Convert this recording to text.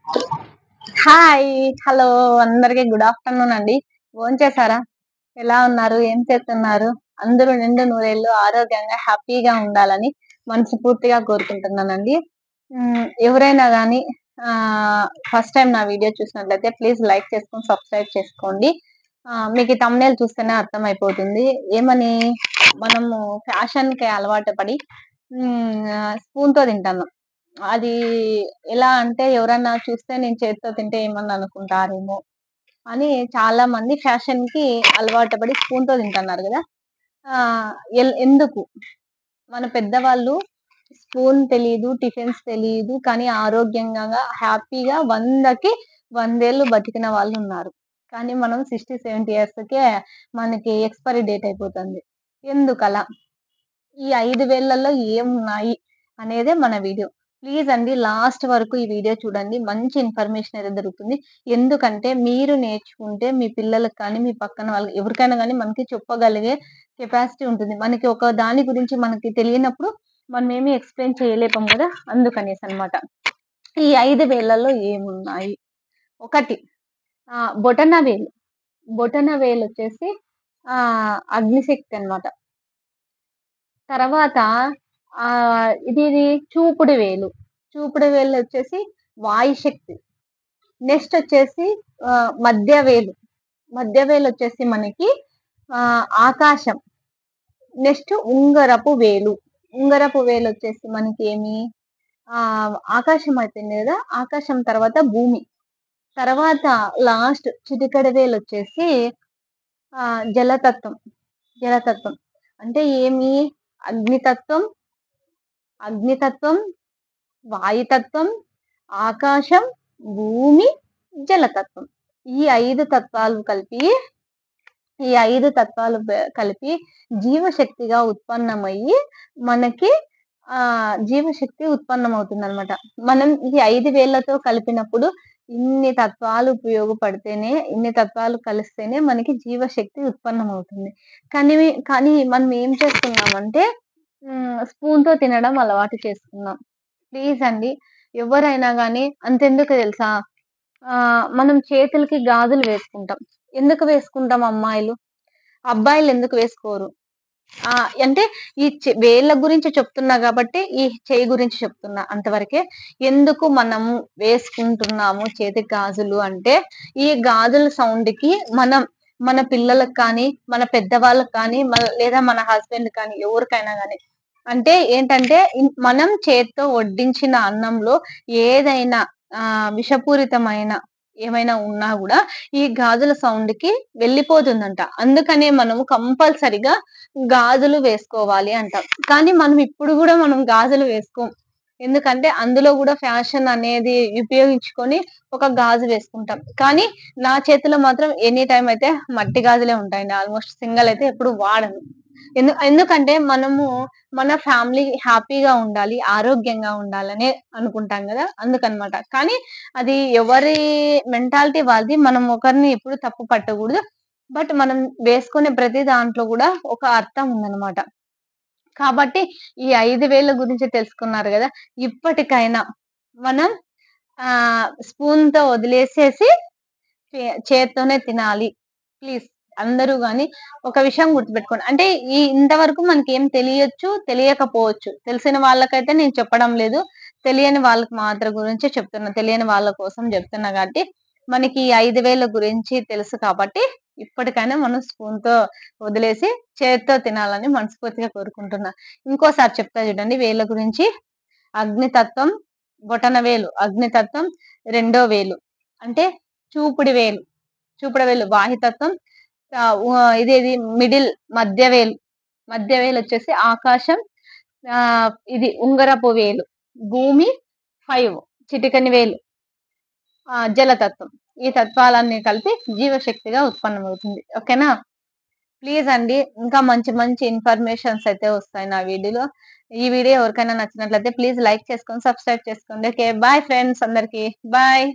Hi! Hello! అందరికి good afternoon అండి. భోంచేసారా? ఎలా ఉన్నారు? ఏం చేస్తున్నారు? అందరూ నిండు నూరేళ్లు ఆరోగ్యంగా, హ్యాపీగా ఉండాలని మనస్ఫూర్తిగా కోరుకుంటున్నానండి. ఎవరైనా గాని ఫస్ట్ టైమ్ నా వీడియో చూసినట్లయితే ప్లీజ్ లైక్ చేసుకొని, సబ్స్క్రైబ్ చేసుకోండి. మీకు ఈ థంబ్‌నెయిల్ చూస్తేనే అర్థమైపోతుంది. ఏమని మనము ఫ్యాషన్‌కి అలవాటు పడి స్పూన్‌తో తింటున్నాం. అది ఎలా అంటే ఎవరన్నా చూస్తే నేను చేత్తో తింటే ఏమన్నా అనుకుంటారేమో అని చాలా మంది ఫ్యాషన్‌కి అలవాటు పడి స్పూన్‌తో తింటున్నారు గదా! ఎందుకు? మన పెద్దవాళ్ళు స్పూన్ తెలీదు, టిఫిన్స్ తెలీదు. కానీ ఆరోగ్యంగా, హ్యాపీగా 100కి 100 ఏళ్ళు బతికిన వాళ్ళున్నారు. కానీ మనం 60, 70 ఇయర్స్‌కే మనకి ఎక్స్‌పైరీ డేట్ అయిపోతుంది. ఎందుకలా? ఈ 5 వేళల్లో ఏమున్నాయి అనేదే మన వీడియో. ప్లీజ్ అండి లాస్ట్ వరకు ఈ వీడియో చూడండి. మంచి ఇన్ఫర్మేషన్ అయితే దొరుకుతుంది. ఎందుకంటే మీరు నేర్చుకుంటే మీ పిల్లలకి కానీ, మీ పక్కన వాళ్ళకి ఎవరికైనా గాని మనకి చెప్పగలిగే కెపాసిటీ ఉంటుంది. మనకి ఒక దాని గురించి మనకి తెలియనప్పుడు మనమేమి ఎక్స్‌ప్లెయిన్ చేయలేము గదా! అందుకనేసనమాట. ఈ 5 వేళల్లో ఏమున్నాయి? ఒకటి బొటన వేలు. బొటన వేలొచ్చేసి అగ్నిశక్తి అన్నమాట. తర్వాత ఇది చూపుడు వేలు. చూపుడు వేలొచ్చేసి వాయుశక్తి. నెక్స్ట్ వచ్చేసి మధ్య వేలు. మధ్య వేలొచ్చేసి మనకి ఆకాశం. నెక్స్ట్ ఉంగరపు వేలు. ఉంగరపు వేలొచ్చేసి మనకి ఏమి ఆకాశం అయిపోయింది గదా! ఆకాశం తర్వాత భూమి. తర్వాత లాస్ట్ చిటికెడు వేలొచ్చేసి జలతత్వం. జలతత్వం. అంటే ఏమి అగ్నితత్వం, అగ్నితత్వం, వాయుతత్వం, ఆకాశం, భూమి, జలతత్వం. ఈ 5 తత్వాలు కలిపి ఈ 5 తత్వాలు కలిపి జీవశక్తిగా ఉత్పన్నమయ్యి మనకి జీవశక్తి ఉత్పన్నమవుతుందనమాట. మనం ఈ 5 వేళ్ళతో కలిపినప్పుడు ఇన్ని తత్వాలు ఉపయోగపడితేనే, ఇన్ని తత్వాలు కలిస్తేనే మనకి జీవశక్తి ఉత్పన్నమవుతుంది. కానీ కానీ మనం ఏం చేస్తున్నామంటే స్పూన్‌తో తినడం అలవాటు చేసుకున్నాం. ప్లీజ్ అండి ఎవరైనా గాని అంతెందుకు తెలుసా? మనం చేతులకి గాజులు వేసుకుంటాం. ఎందుకు వేసుకుంటాం అమ్మాయిలు? అబ్బాయిలు ఎందుకు వేసుకోరు? అంటే ఈ వేళ్ళ గురించి చెప్తున్నా గాబట్టి, ఈ చెయ్యి గురించి చెప్తున్నా అంతవరకే. ఎందుకు మనము వేసుకుంటున్నాము చేతికి గాజులు అంటే, ఈ గాజుల సౌండ్‌కి మనం మన పిల్లలకి కానీ, మన పెద్దవాళ్ళకి కానీ, లేదా మన హస్బెండ్ కానీ ఎవరికైనా గాని అంటే ఏంటంటే, మనం చేత్తో వడ్డించిన అన్నంలో ఏదైనా విషపూరితమైన ఏమైనా ఉన్నా గూడా, ఈ గాజుల సౌండ్‌కి వెళ్ళిపోతుందంట. అందుకనే మనము కంపల్సరీగా గాజులు వేసుకోవాలి అంటాం. కానీ మనం ఇప్పుడు గూడా మనం గాజులు వేసుకోం. ఎందుకంటే, అందులో గూడా ఫ్యాషన్ అనేది ఉపయోగించుకొని ఒక గాజు వేసుకుంటాం. కానీ నా చేతిలో మాత్రం ఎనీ టైమ్ అయితే మట్టి గాజులే ఉంటాయండి. ఆల్‌మోస్ట్ సింగల్ అయితే ఎప్పుడు వాడను. ఎందుకంటే మనము మన ఫ్యామిలీ హ్యాపీగా ఉండాలి, ఆరోగ్యంగా ఉండాలనే అనుకుంటాం గదా! అందుకనమాట. కానీ అది ఎవరి మెంటాలిటీ వాళ్ళది. మనం ఒకరిని ఎప్పుడు తప్పు పట్టకూడదు. బట్ మనం వేసుకునే ప్రతి దాంట్లో గూడా ఒక అర్థం ఉందనమాట. కాబట్టి ఈ 5 వేల గురించి తెలుసుకున్నారు గదా! ఇప్పటికైనా మనం స్పూన్‌తో వదిలేసేసి చేత్తోనే తినాలి. ప్లీజ్ అందరూ గాని ఒక విషయం గుర్తుపెట్టుకోండి. అంటే ఇంతవరకు మనకేం తెలియొచ్చు, తెలియకపోవచ్చు. తెలిసిన వాళ్ళకైతే నేను చెప్పడం లేదు. తెలియని వాళ్ళకి మాత్రం గురించే చెప్తున్నా. తెలియని వాళ్ళ కోసం చెప్తున్నా కాబట్టి, మనకి ఈ 5,000 గురించి తెలుసు కాబట్టి, ఇప్పటికైనా మనం స్పూన్‌తో వదిలేసి చేత్తో తినాలని మనస్ఫూర్తిగా కోరుకుంటున్నా. ఇంకోసారి చెప్తా చూడండి వేళ్ళ గురించి. అగ్నితత్వం, బొటనవేలు అగ్నితత్వం, రెండో వేలు అంటే చూపుడు వేలు. చూపుడు వేలు వాయుతత్వం. ఇదేది మిడిల్ మధ్య వేలు. మధ్య వేలొచ్చేసి ఆకాశం. ఇది ఉంగరపు వేలు. భూమి 5 చిటికెన వేలు. జలతత్వం. ఈ తత్వాలన్నీ కలిపి జీవశక్తిగా ఉత్పన్నమవుతుంది. ఓకేనా? ప్లీజ్ అండి. ఇంకా మంచి మంచి ఇన్ఫర్మేషన్స్ అయితే వస్తాయి నా వీడియోలో. ఈ వీడియో ఎవరికైనా నచ్చినట్లయితే ప్లీజ్ లైక్ చేసుకొని, సబ్స్క్రైబ్ చేసుకోండి. ఓకే. బాయ్ ఫ్రెండ్స్ అందరికి. బాయ్.